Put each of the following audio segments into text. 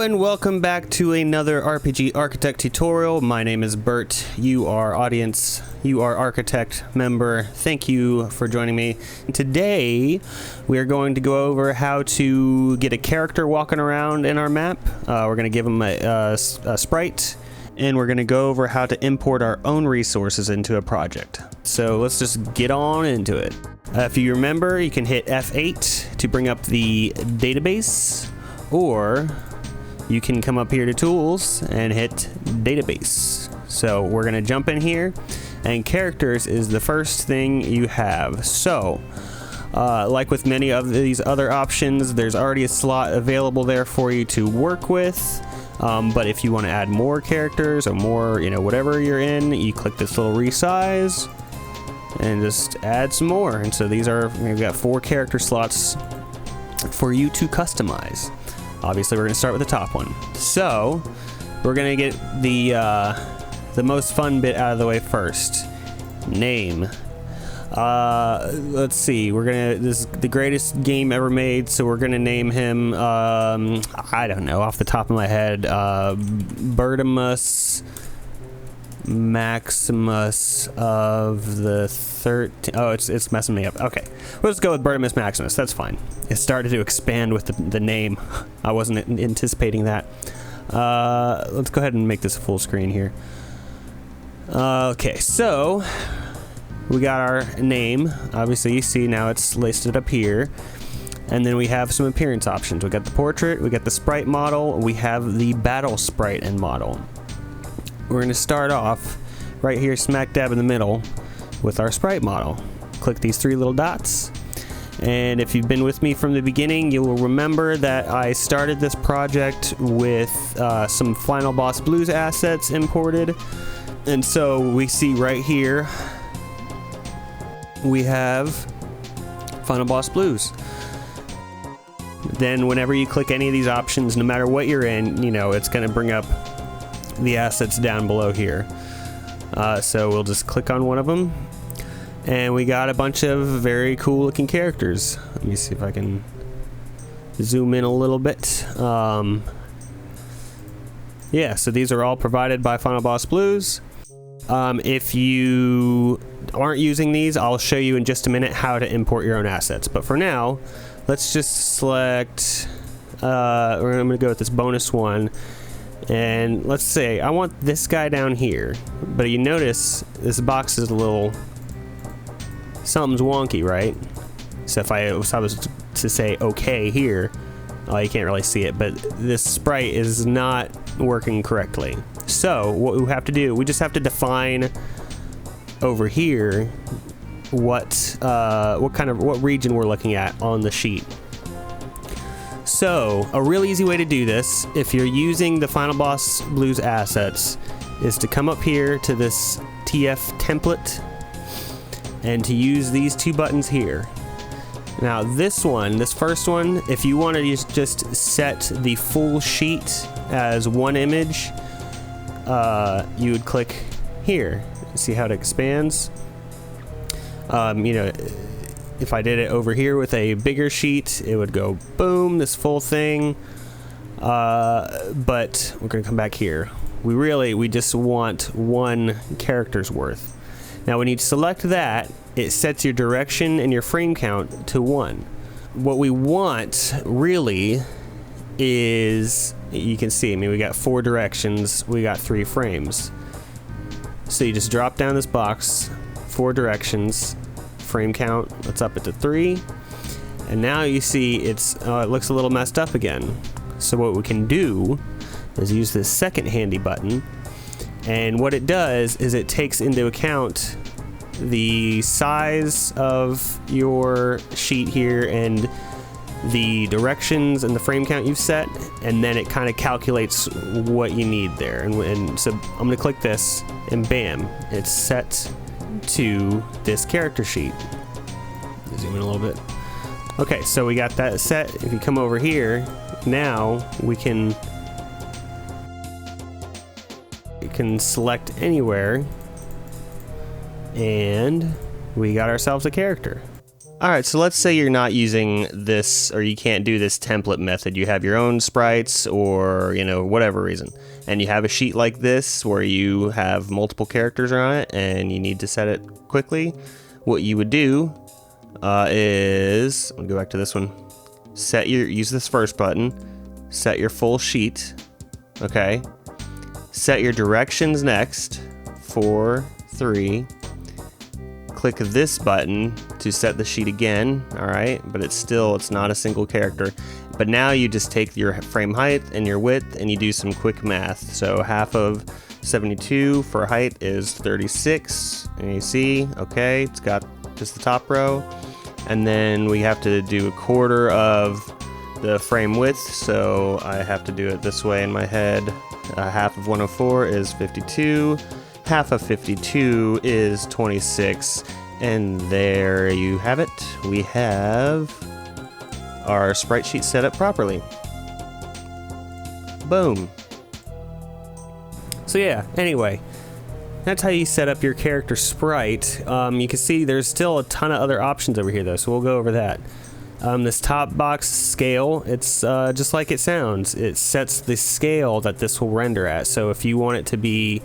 and welcome back to another RPG Architect tutorial. My name is Bert. You are audience, you are architect member. Thank you for joining me. Today we are going to go over how to get a character walking around in our map. We're going to give them a sprite, and we're going to go over how to import our own resources into a project. So let's just get on into it. If you remember, you can hit F8 to bring up the database, or you can come up here to tools and hit database. So we're gonna jump in here, and characters is the first thing you have. So like with many of these other options, there's already a slot available there for you to work with. But if you want to add more characters or more, whatever you're in, you click this little resize and just add some more. And so these are, we've got 4 character slots for you to customize. Obviously, we're going to start with the top one. So we're going to get the most fun bit out of the way first. Name. Let's see. This is the greatest game ever made, so we're gonna name him. I don't know, off the top of my head. Bertimus Maximus of the 13. Oh, it's messing me up. Okay, let's go with Bertimus Maximus. That's fine. It started to expand with the name. I wasn't anticipating that. Let's go ahead and make this full screen here. Okay, so we got our name. Obviously, you see now it's listed up here. And then we have some appearance options. We got the portrait, we got the sprite model, we have the battle sprite and model. We're going to start off right here smack dab in the middle with our sprite model. Click these 3 little dots. And if you've been with me from the beginning, you will remember that I started this project with some Final Boss Blues assets imported. And so we see right here, we have Final Boss Blues. Then whenever you click any of these options, no matter what you're in, it's going to bring up the assets down below here. So we'll just click on one of them, and we got a bunch of very cool looking characters. Let me see if I can zoom in a little bit. Yeah, so these are all provided by Final Boss Blues. If you aren't using these, I'll show you in just a minute how to import your own assets. But for now, let's just select, I'm going to go with this bonus one. And let's say I want this guy down here. But you notice this box is a little, something's wonky, right? So if I was to say okay here, you can't really see it, but this sprite is not working correctly. So what we have to do, we just have to define over here what region we're looking at on the sheet. So a real easy way to do this, if you're using the Final Boss Blues assets, is to come up here to this TF template and to use these 2 buttons here. Now this first one, if you want to just set the full sheet as one image, you would click here. See how it expands? If I did it over here with a bigger sheet, it would go boom, this full thing. But we're gonna come back here. We just want 1 character's worth. Now when you select that, it sets your direction and your frame count to 1. What we want really is, you can see, we got 4 directions, we got 3 frames. So you just drop down this box, 4 directions, frame count, let's up it to 3. And now you see it looks a little messed up again. So what we can do is use this second handy button, and what it does is it takes into account the size of your sheet here and the directions and the frame count you've set, and then it kind of calculates what you need there. And so I'm gonna click this, and bam, it's set to this character sheet. Zoom in a little bit. Okay, so we got that set. If you come over here, now we can select anywhere, and we got ourselves a character. All right, so let's say you're not using this, or you can't do this template method. You have your own sprites, or whatever reason, and you have a sheet like this where you have multiple characters on it, and you need to set it quickly. What you would do is, I'll go back to this one. Use this first button. Set your full sheet. Okay. Set your directions next. 4, 3. Click this button to set the sheet again, all right, but it's not a single character. But now you just take your frame height and your width and you do some quick math. So half of 72 for height is 36, and you see, okay, it's got just the top row. And then we have to do a quarter of the frame width, so I have to do it this way in my head. Half of 104 is 52. Half of 52 is 26, and there you have it. We have our sprite sheet set up properly. Boom. So yeah, anyway, that's how you set up your character sprite. You can see there's still a ton of other options over here though, so we'll go over that. This top box scale, it's just like it sounds. It sets the scale that this will render at. So if you want it to be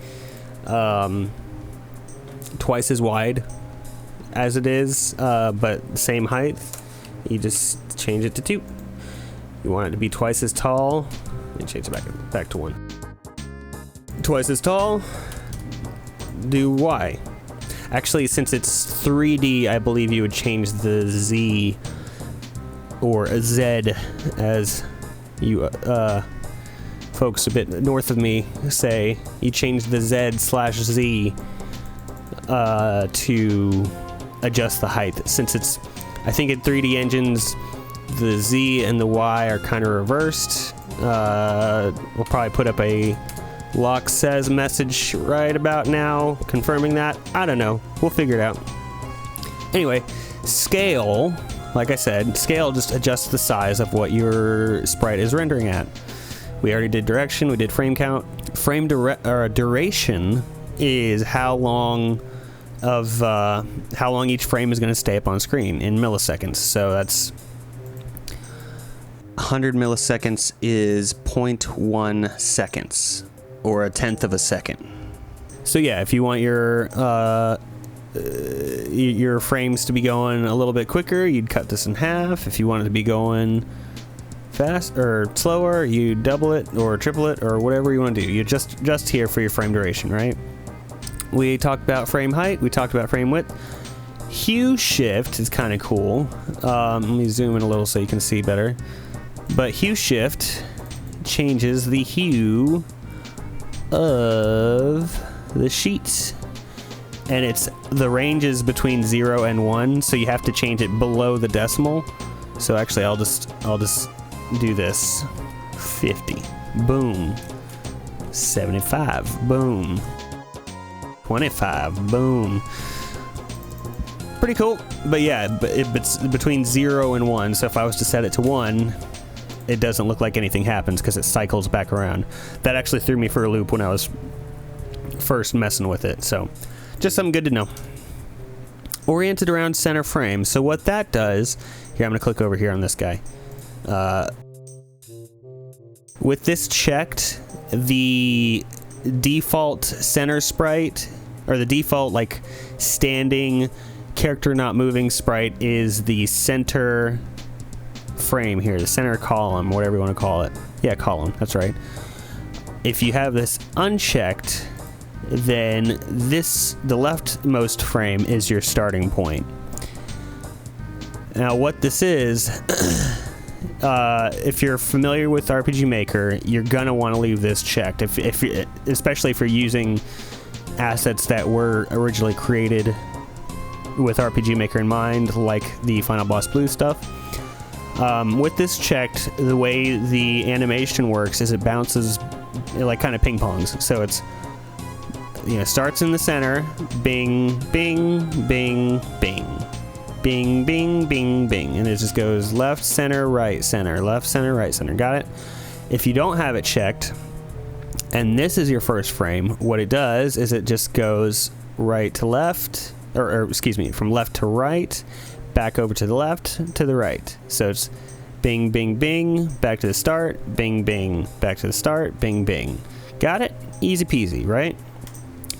twice as wide as it is, but same height, you just change it to 2. You want it to be twice as tall, and change it back to 1. Twice as tall, do Y. Actually, since it's 3D, I believe you would change the Z or a Z, as you folks a bit north of me say. You change the Z/Z to adjust the height. Since I think in 3D engines, the Z and the Y are kind of reversed. We'll probably put up a Lock says message right about now confirming that. I don't know. We'll figure it out. Anyway, scale, like I said, scale just adjusts the size of what your sprite is rendering at. We already did direction, we did frame count. Duration is how long each frame is going to stay up on screen in milliseconds. So that's 100 milliseconds is 0.1 seconds, or a tenth of a second. So yeah, if you want your frames to be going a little bit quicker, you'd cut this in half. If you want it to be going fast or slower, you double it or triple it or whatever you want to do. You're just here for your frame duration, right? We talked about frame height, we talked about frame width. Hue shift is kind of cool. Let me zoom in a little so you can see better. But hue shift changes the hue of the sheets, and the range is between 0 and 1, so you have to change it below the decimal. So actually I'll just do this. 50, boom. 75, boom. 25, boom. Pretty cool. But yeah, it's between 0 and 1, so if I was to set it to 1, it doesn't look like anything happens because it cycles back around. That actually threw me for a loop when I was first messing with it, so just something good to know. Oriented around center frame. So what that does, here I'm going to click over here on this guy. With this checked, the default center sprite, or the default like standing character not moving sprite, is the center frame here, the center column, whatever you want to call it. Yeah, column, that's right. If you have this unchecked, then the leftmost frame is your starting point. Now what this is, if you're familiar with RPG Maker, you're gonna want to leave this checked, especially if you're using assets that were originally created with RPG Maker in mind, like the Final Boss Blue stuff. With this checked, the way the animation works is it bounces, like kind of ping pongs. So it's, starts in the center, bing, bing, bing, bing, bing, bing, bing, bing, and it just goes left, center, right, center, left, center, right, center. Got it? If you don't have it checked, and this is your first frame, what it does is it just goes right to left, or excuse me, from left to right, back over to the left, to the right. So it's bing, bing, bing, back to the start, bing, bing, back to the start, bing, bing. Got it? Easy peasy, right?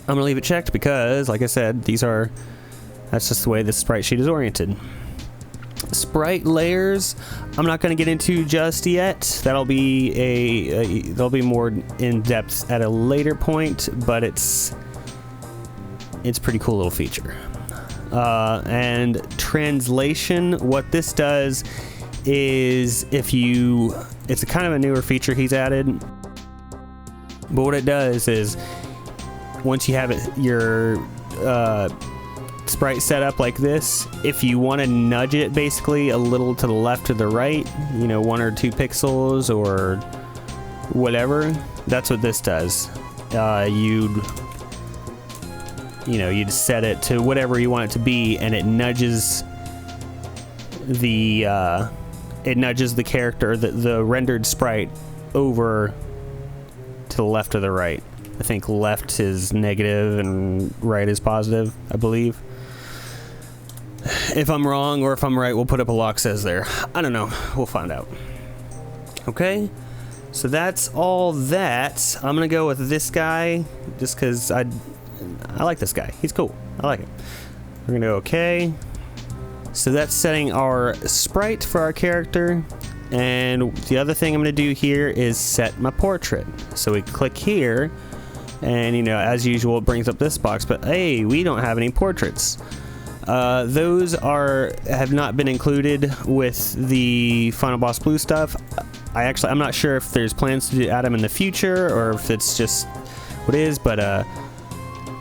I'm gonna leave it checked because, like I said, that's just the way this sprite sheet is oriented. Sprite layers, I'm not going to get into just yet. That'll be that'll be more in depth at a later point, but it's a pretty cool little feature. And translation, what this does is it's a kind of a newer feature he's added, but what it does is once you have your sprite set up like this, if you want to nudge it basically a little to the left or the right, 1 or 2 pixels or whatever, that's what this does. You'd set it to whatever you want it to be, and it nudges the character, the rendered sprite, over to the left or the right. I think left is negative and right is positive, I believe. If I'm wrong or if I'm right, we'll put up a lock says there. I don't know. We'll find out. Okay, so that's all that. I'm gonna go with this guy just because I like this guy. He's cool. I like it. We're gonna go okay. So that's setting our sprite for our character. And the other thing I'm gonna do here is set my portrait. So we click here, and as usual, it brings up this box. But hey, we don't have any portraits. Those have not been included with the Final Boss Blue stuff. I'm not sure if there's plans to add them in the future or if it's just what it is, but I'm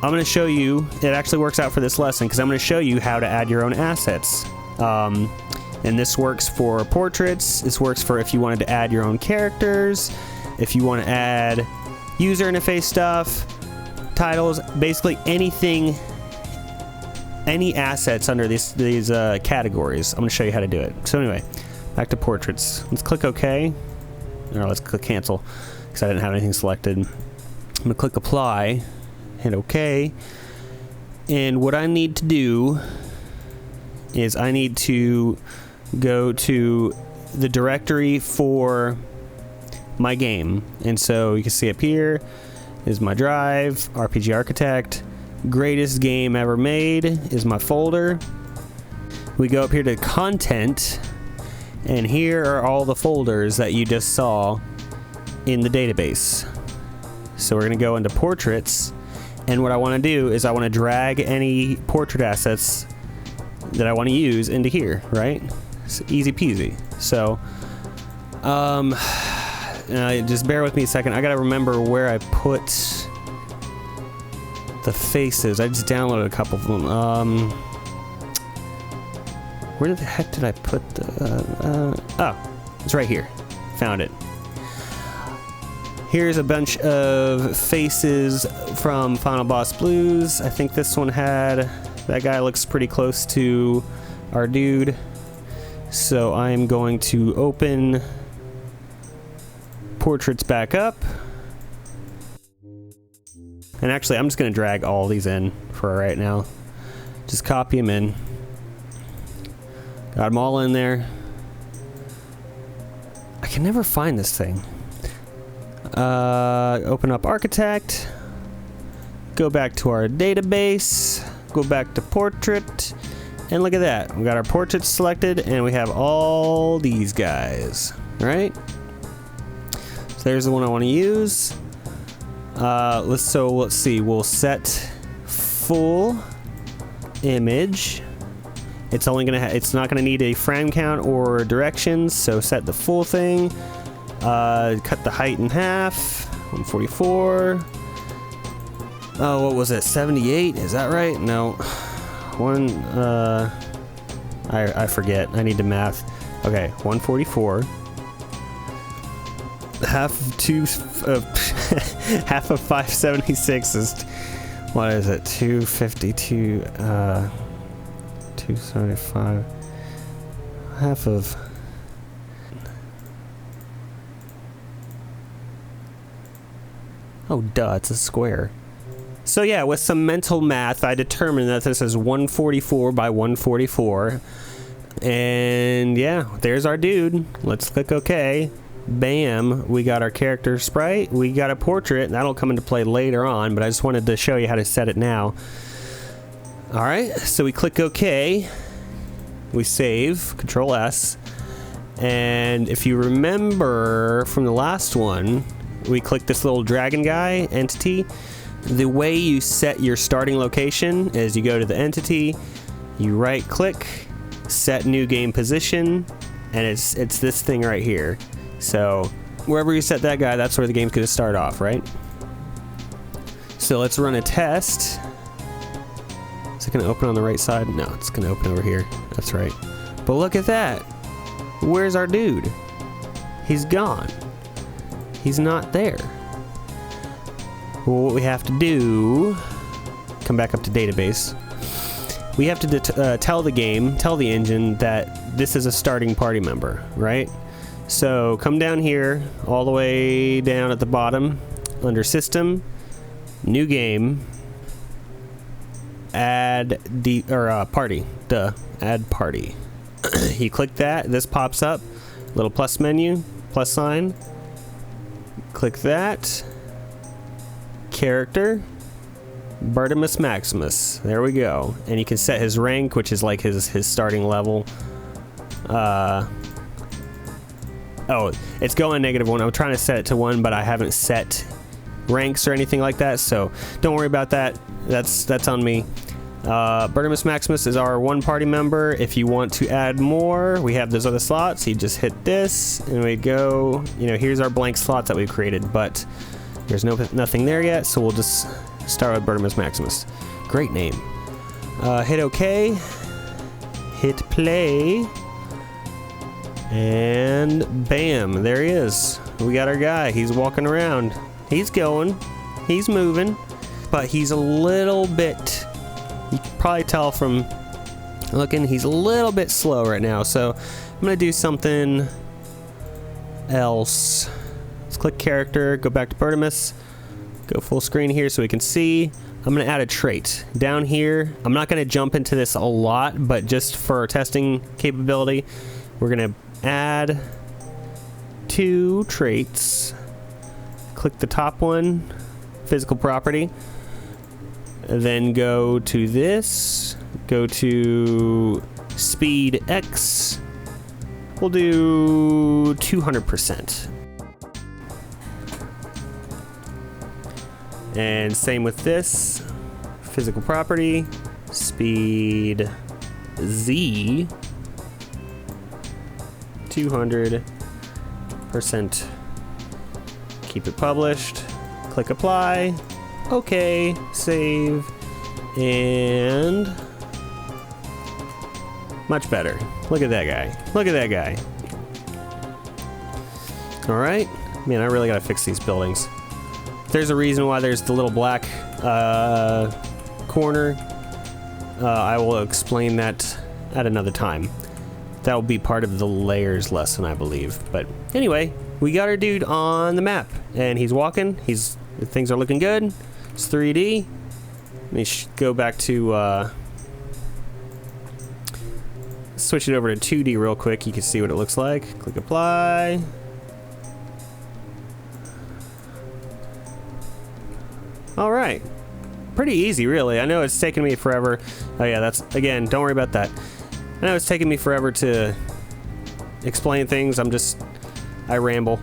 going to show you. It actually works out for this lesson because I'm going to show you how to add your own assets. And this works for portraits. This works for if you wanted to add your own characters, if you want to add user interface stuff, titles, basically anything. Any assets under these categories. I'm going to show you how to do it. So anyway, back to portraits. Let's click OK. Or let's click cancel because I didn't have anything selected. I'm going to click apply, hit OK. And what I need to do is I need to go to the directory for my game. And so you can see up here is my drive, RPG Architect. Greatest game ever made is my folder. We go up here to content, and here are all the folders that you just saw in the database. So we're going to go into portraits, and what I want to do is I want to drag any portrait assets that I want to use into here, right? It's easy peasy. So just bear with me a second. I got to remember where I put the faces. I just downloaded a couple of them. Where the heck did I put the... oh, it's right here. Found it. Here's a bunch of faces from Final Boss Blues. I think this one had... That guy looks pretty close to our dude. So I'm going to open portraits back up. And actually, I'm just going to drag all these in for right now. Just copy them in. Got them all in there. I can never find this thing. Open up Architect. Go back to our database. Go back to Portrait. And look at that. We got our portraits selected, and we have all these guys. Right? So there's the one I want to use. Let's see. We'll set full image. It's not gonna need a frame count or directions. So set the full thing. Cut the height in half. 144. Oh, what was it? 78? Is that right? No. I forget. I need to math. Okay, 144. Half of 576 is, what is it? 252. 275. Half of. Oh, duh! It's a square. So yeah, with some mental math, I determined that this is 144 by 144. And yeah, there's our dude. Let's click OK. Bam, we got our character sprite. We got a portrait. That'll come into play later on, but I just wanted to show you how to set it now. All right, so we click OK. We save, Control S. And if you remember from the last one, we click this little dragon guy entity. The way you set your starting location is you go to the entity, you right click, set new game position, and it's this thing right here. So wherever you set that guy, that's where the game's gonna start off, right? So let's run a test. Is it gonna open on the right side? No, it's gonna open over here. That's right. But look at that. Where's our dude? He's gone. He's not there. Well, what we have to do, come back up to database. We have to tell the engine that this is a starting party member, right? So come down here, all the way down at the bottom, under System, New Game, Add Party. Add Party. You click that, this pops up, little plus menu, plus sign. Click that. Character, Bertimus Maximus. There we go. And you can set his rank, which is like his starting level. Oh, it's going -1. I'm trying to set it to 1, but I haven't set ranks or anything like that, so don't worry about that. That's on me. Bertimus Maximus is our one party member. If you want to add more, we have those other slots. You just hit this, and we go. Here's our blank slots that we've created, but there's nothing there yet, so we'll just start with Bertimus Maximus. Great name. Hit OK. Hit play. And bam, there he is. We got our guy. He's walking around. He's going. He's moving. But he's a little bit... You can probably tell from looking, he's a little bit slow right now. So I'm going to do something else. Let's click character, go back to Bertimus, go full screen here so we can see. I'm going to add a trait. Down here, I'm not going to jump into this a lot, but just for testing capability, we're going to add 2 traits. Click the top one, physical property. Then go to this, go to speed X. We'll do 200%. And same with this, physical property, speed Z, 200%. Keep it published, click apply, okay, save, and much better. Look at that guy. Look at that guy. All right, man, I really gotta fix these buildings. There's a reason why there's the little black corner. I will explain that at another time. That will be part of the layers lesson, I believe. But anyway, we got our dude on the map, and he's walking. Things are looking good. It's 3D. Let me go back to switch it over to 2D real quick. You can see what it looks like. Click apply. All right, pretty easy, really. I know it's taken me forever. Oh yeah, that's, again, don't worry about that. I know it's taken me forever to explain things. I ramble.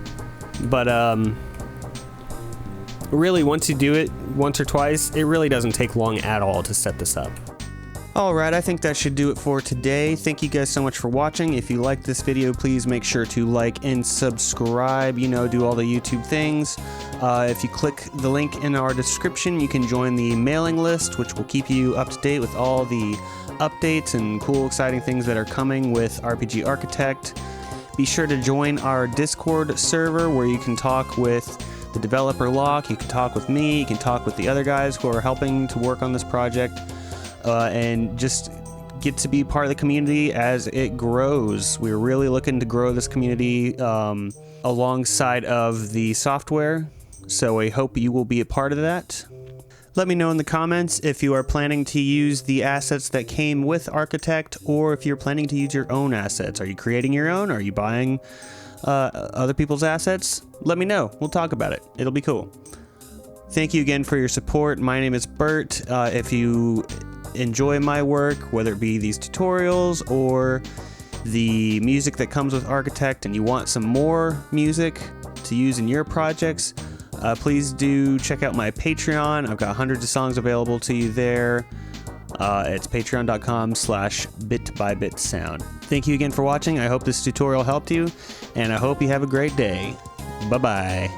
But really, once you do it once or twice, it really doesn't take long at all to set this up. Alright, I think that should do it for today. Thank you guys so much for watching. If you liked this video, please make sure to like and subscribe, do all the YouTube things. If you click the link in our description, you can join the mailing list, which will keep you up to date with all the updates and cool, exciting things that are coming with RPG Architect. Be sure to join our Discord server where you can talk with the developer Locke, you can talk with me, you can talk with the other guys who are helping to work on this project. And just get to be part of the community as it grows. We're really looking to grow this community alongside of the software, so I hope you will be a part of that. Let me know in the comments if you are planning to use the assets that came with Architect, or if you're planning to use your own assets. Are you creating your own? Are you buying other people's assets? Let me know. We'll talk about it. It'll be cool. Thank you again for your support. My name is Bert. If you enjoy my work, whether it be these tutorials or the music that comes with Architect, and you want some more music to use in your projects, please do check out my Patreon. I've got hundreds of songs available to you there. It's patreon.com/bitbybitsound. Thank you again for watching. I hope this tutorial helped you, and I hope you have a great day. Bye-bye.